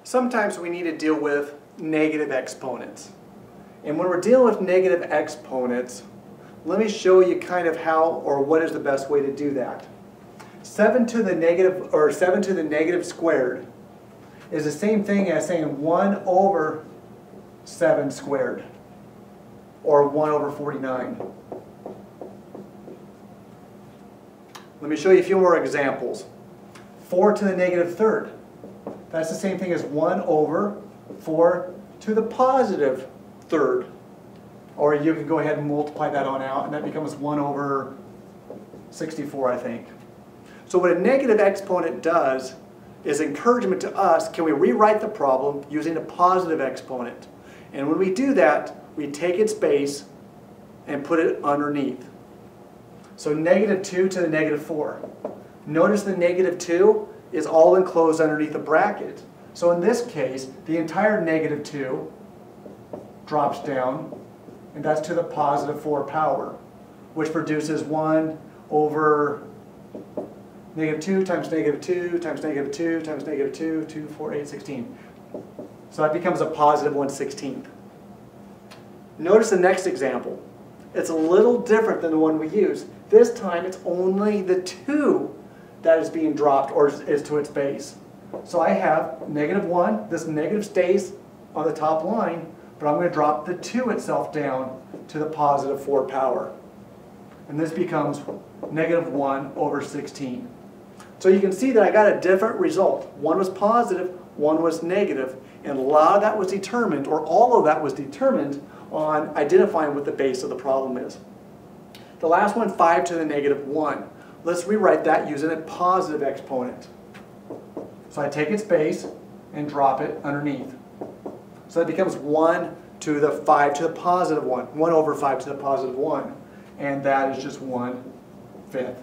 Sometimes we need to deal with negative exponents. And when we're dealing with negative exponents, let me show you kind of how or what is the best way to do that. 7 to the negative squared is the same thing as saying 1 over 7 squared, or 1 over 49. Let me show you a few more examples. 4 to the negative third. That's the same thing as 1 over 4 to the positive third. Or you can go ahead and multiply that on out, and that becomes 1 over 64, I think. So what a negative exponent does is encouragement to us, can we rewrite the problem using a positive exponent? And when we do that, we take its base and put it underneath. So negative 2 to the negative 4. Notice the negative 2 is all enclosed underneath a bracket. So in this case, the entire negative 2 drops down, and that's to the positive 4 power, which produces 1 over negative 2 times negative 2 times negative 2 times negative 2, 2, 4, 8, 16. So that becomes a positive 1/16. Notice the next example. It's a little different than the one we used. This time it's only the 2 that is being dropped or is to its base. So I have negative 1, this negative stays on the top line, but I'm going to drop the 2 itself down to the positive 4 power. And this becomes negative 1 over 16. So you can see that I got a different result. One was positive, one was negative, and a lot of that was determined, or all of that was determined on identifying what the base of the problem is. The last one, 5 to the negative 1. Let's rewrite that using a positive exponent. So I take its base and drop it underneath. So that becomes 1 to the 5 to the positive 1. 1 over 5 to the positive 1. And that is just 1/5.